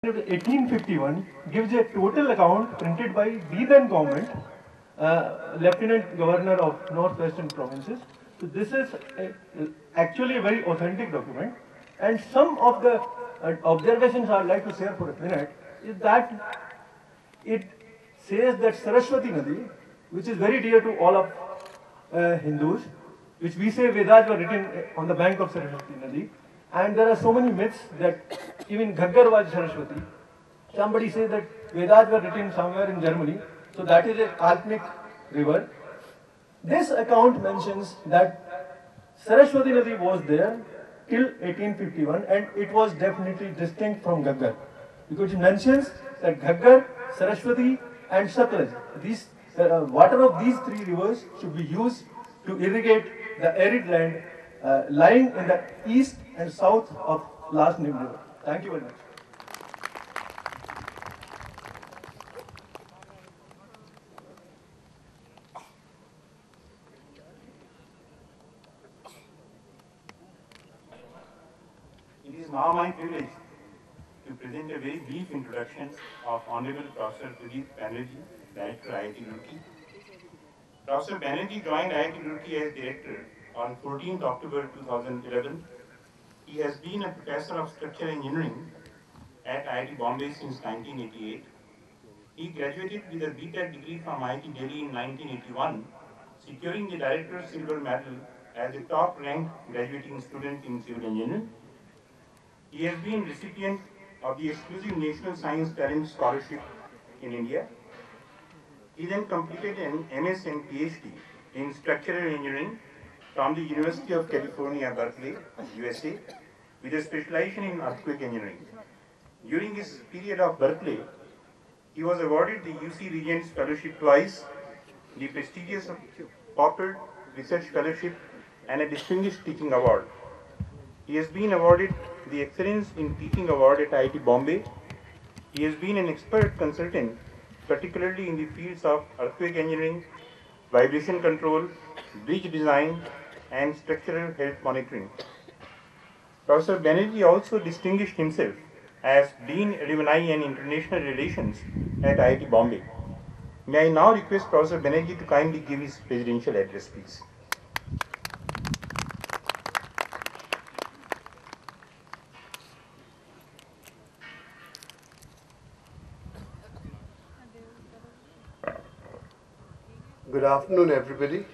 1851 gives a total account printed by the then government, Lieutenant Governor of Northwestern Provinces. So this is actually a very authentic document, and some of the observations I'd like to share for a minute is that it says that Saraswati Nadi, which is very dear to all of Hindus, which we say Vedas were written on the bank of Saraswati Nadi, and there are so many myths that even Ghaggar was Saraswati. Somebody says that Vedas were written somewhere in Germany, so that is a Kalpnik river. This account mentions that Saraswati Nadi was there till 1851, and it was definitely distinct from Ghaggar, because it mentions that Ghaggar, Saraswati and Satluj, these water of these three rivers should be used to irrigate the arid land lying in the east and south of last named river. Thank you very much. It is now my privilege to present a very brief introduction of Honorable Professor Baneerji, Director IIT Roorkee. Professor Baneerji joined IIT Roorkee as Director on 14th October 2011. He has been a Professor of Structural Engineering at IIT Bombay since 1988. He graduated with a B.Tech degree from IIT Delhi in 1981, securing the Director's Silver Medal as a top-ranked graduating student in civil engineering. He has been recipient of the exclusive National Science Talent Scholarship in India. He then completed an MS and PhD in Structural Engineering from the University of California, Berkeley, USA, with a specialization in earthquake engineering. During his period of Berkeley, he was awarded the UC Regents Fellowship twice, the prestigious Popper Research Fellowship, and a Distinguished Teaching Award. He has been awarded the Excellence in Teaching Award at IIT Bombay. He has been an expert consultant, particularly in the fields of earthquake engineering, vibration control, bridge design, and structural health monitoring. Professor Banerjee also distinguished himself as Dean Alumni and International Relations at IIT Bombay. May I now request Professor Banerjee to kindly give his presidential address, please. Good afternoon, everybody.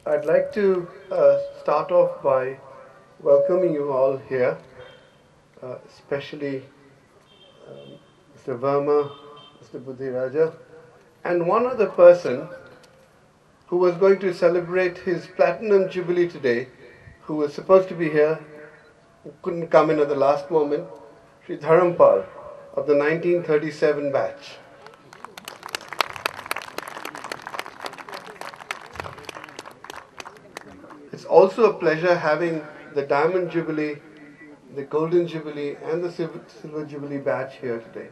I'd like to start off by welcoming you all here, especially Mr. Verma, Mr. Buddhiraja, and one other person who was going to celebrate his Platinum Jubilee today, who was supposed to be here, who couldn't come in at the last moment, Sri Dharampal of the 1937 batch. It's also a pleasure having the Diamond Jubilee, the Golden Jubilee, and the Silver Jubilee batch here today.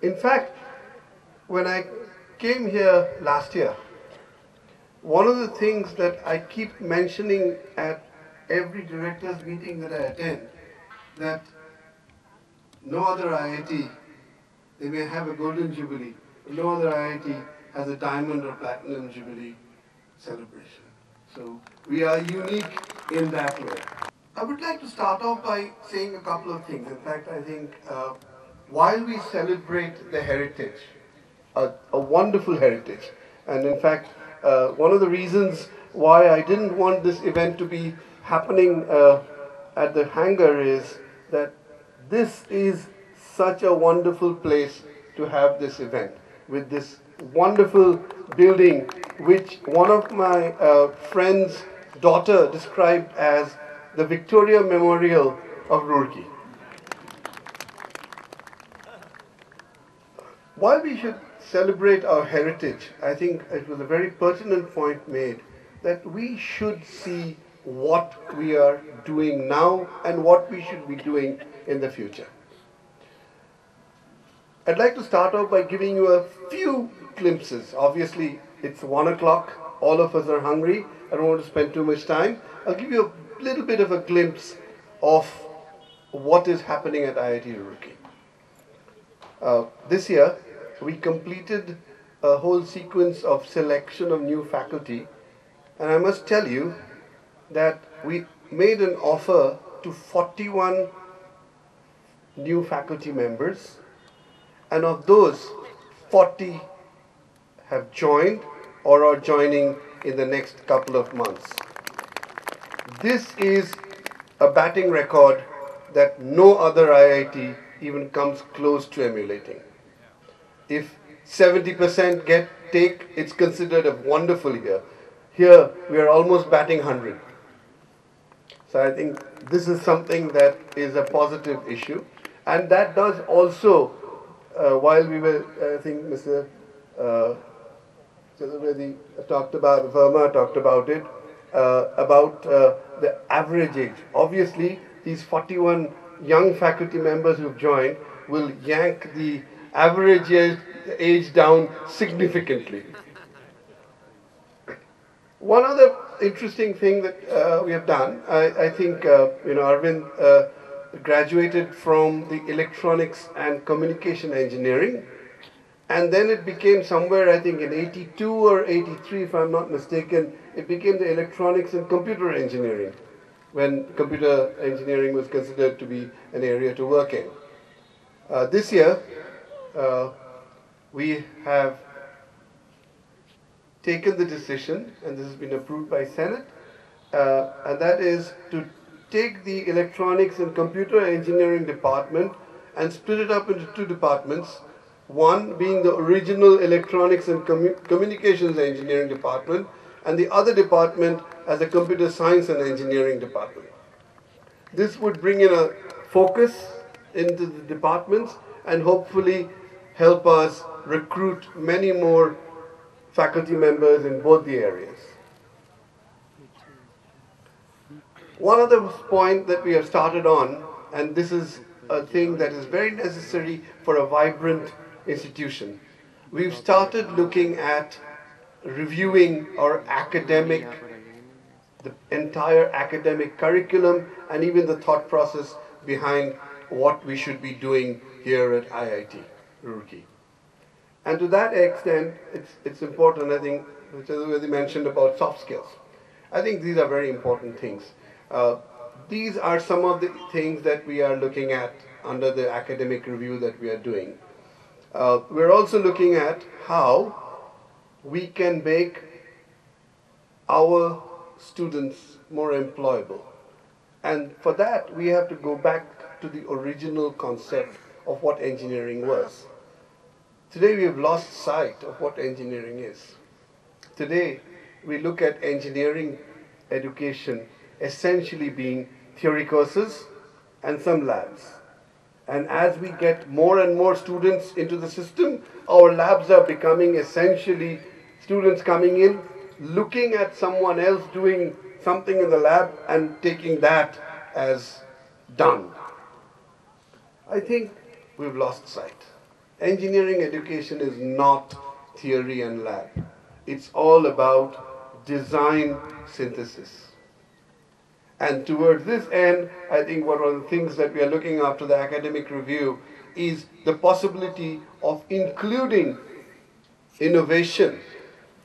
In fact, when I came here last year, one of the things that I keep mentioning at every director's meeting that I attend, that no other IIT, they may have a Golden Jubilee, but no other IIT has a Diamond or Platinum Jubilee celebration. So we are unique in that way. I would like to start off by saying a couple of things. In fact, I think while we celebrate the heritage, a wonderful heritage, and in fact, one of the reasons why I didn't want this event to be happening at the hangar is that this is such a wonderful place to have this event, with this wonderful building which one of my friend's daughter described as the Victoria Memorial of Roorkee. While we should celebrate our heritage, I think it was a very pertinent point made that we should see what we are doing now and what we should be doing in the future. I'd like to start off by giving you a few glimpses. Obviously, it's 1 o'clock. All of us are hungry. I don't want to spend too much time. I'll give you a little bit of a glimpse of what is happening at IIT Roorkee. This year, we completed a whole sequence of selection of new faculty, and I must tell you that we made an offer to 41 new faculty members, and of those, 40 have joined or are joining in the next couple of months. This is a batting record that no other IIT even comes close to emulating. If 70% take, it's considered a wonderful year. Here, we are almost batting 100. So I think this is something that is a positive issue. And that does also, while we were, I think Mr. Chaturvedi talked about, Verma talked about it, about the average age. Obviously, these 41 young faculty members who've joined will yank the average age down significantly. One other interesting thing that we have done, I think, Arvind graduated from the electronics and communication engineering, and then it became somewhere, I think in 82 or 83, if I'm not mistaken, it became the electronics and computer engineering, when computer engineering was considered to be an area to work in. This year, we have taken the decision, and this has been approved by Senate, and that is to take the electronics and computer engineering department and split it up into two departments, one being the original electronics and communications engineering department, and the other department as a computer science and engineering department. This would bring in a focus into the departments and hopefully help us recruit many more faculty members in both the areas. One other point that we have started on, and this is a thing that is very necessary for a vibrant institution. We've started looking at reviewing our the entire academic curriculum and even the thought process behind what we should be doing here at IIT Roorkee. And to that extent, it's important, I think, which is already mentioned about soft skills. I think these are very important things. These are some of the things that we are looking at under the academic review that we are doing. We're also looking at how we can make our students more employable. And for that, we have to go back to the original concept of what engineering was. Today, we have lost sight of what engineering is. Today, we look at engineering education essentially being theory courses and some labs. And as we get more and more students into the system, our labs are becoming essentially students coming in, looking at someone else doing something in the lab and taking that as done. I think we've lost sight. Engineering education is not theory and lab. It's all about design synthesis. And towards this end, I think one of the things that we are looking after the academic review is the possibility of including innovation,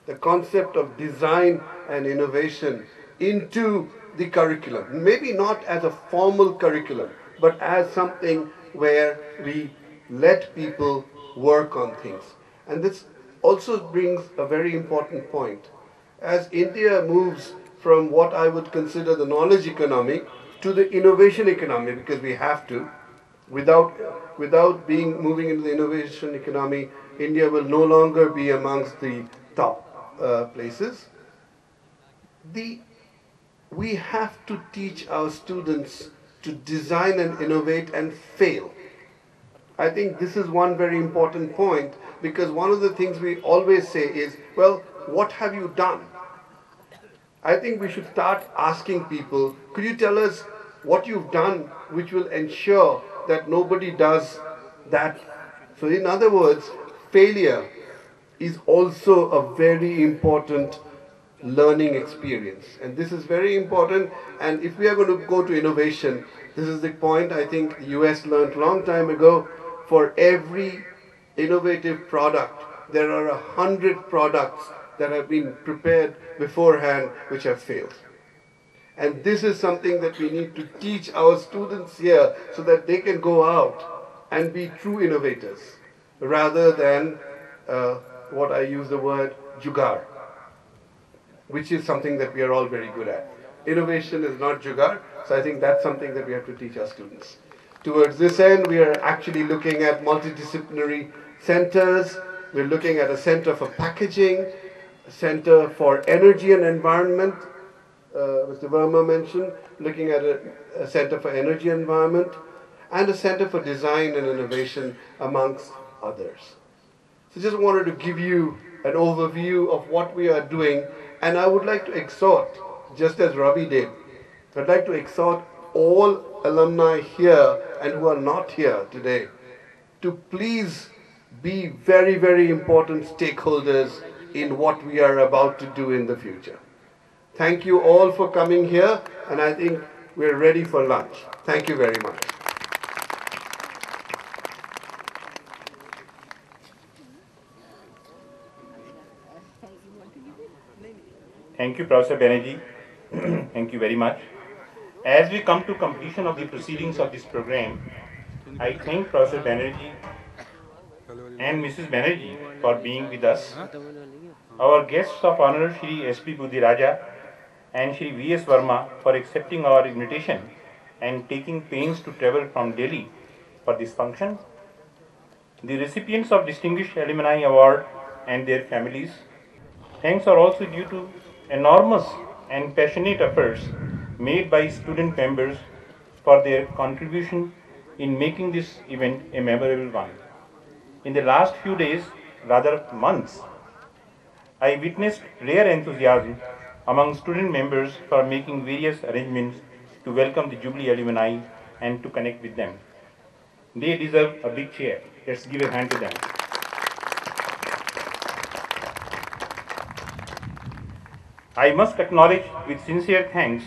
the concept of design and innovation into the curriculum. Maybe not as a formal curriculum, but as something where we let people work on things. And this also brings a very important point. As India moves from what I would consider the knowledge economy to the innovation economy, because we have to, without moving into the innovation economy, India will no longer be amongst the top places. We have to teach our students to design and innovate and fail. I think this is one very important point, because one of the things we always say is, well, what have you done? I think we should start asking people, could you tell us what you've done which will ensure that nobody does that? So in other words, failure is also a very important learning experience. And this is very important. And if we are going to go to innovation, this is the point I think the US learned a long time ago. For every innovative product, there are 100 products that have been prepared beforehand which have failed. And this is something that we need to teach our students here so that they can go out and be true innovators rather than what I use the word jugaad, which is something that we are all very good at. Innovation is not jugaad, so I think that's something that we have to teach our students. Towards this end, we are actually looking at multidisciplinary centers. We're looking at a center for packaging, a center for energy and environment, Mr. Verma mentioned, looking at a center for energy and environment, and a center for design and innovation, amongst others. So just wanted to give you an overview of what we are doing, and I would like to exhort, just as Ravi did, I'd like to exhort all alumni here and who are not here today to please be very, very important stakeholders in what we are about to do in the future. Thank you all for coming here, and I think we're ready for lunch. Thank you very much. Thank you, Professor Banerjee. Thank you very much. As we come to completion of the proceedings of this program, I thank Professor Banerjee and Mrs. Banerjee for being with us. Our guests of honor, Shri S.P. Budiraja and Shri V.S. Verma, for accepting our invitation and taking pains to travel from Delhi for this function. The recipients of Distinguished Alumni Award and their families. Thanks are also due to enormous and passionate efforts made by student members for their contribution in making this event a memorable one. In the last few days, rather months, I witnessed rare enthusiasm among student members for making various arrangements to welcome the Jubilee alumni and to connect with them. They deserve a big cheer. Let's give a hand to them. I must acknowledge with sincere thanks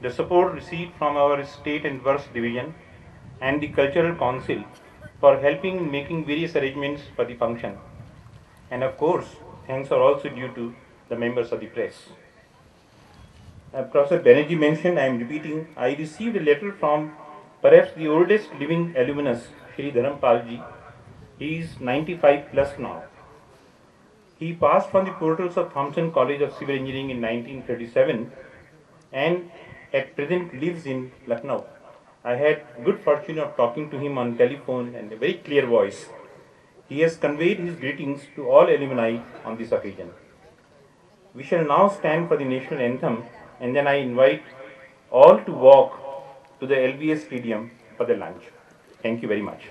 the support received from our State and Works Division and the Cultural Council for helping in making various arrangements for the function. And of course, thanks are also due to the members of the press. Professor Banerjee mentioned, I am repeating, I received a letter from perhaps the oldest living alumnus, Shri Dharampalji. He is 95 plus now. He passed from the portals of Thompson College of Civil Engineering in 1937 and at present lives in Lucknow. I had good fortune of talking to him on telephone and a very clear voice. He has conveyed his greetings to all alumni on this occasion. We shall now stand for the national anthem, and then I invite all to walk to the LBS Stadium for the lunch. Thank you very much.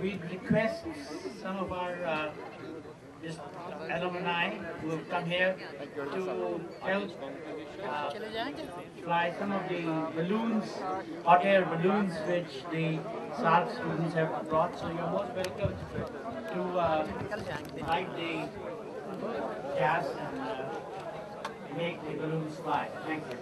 We'd request some of our just alumni who have come here to help fly some of the balloons, hot air balloons, which the SARC students have brought. So you're most welcome to light the gas and make the balloons fly. Thank you.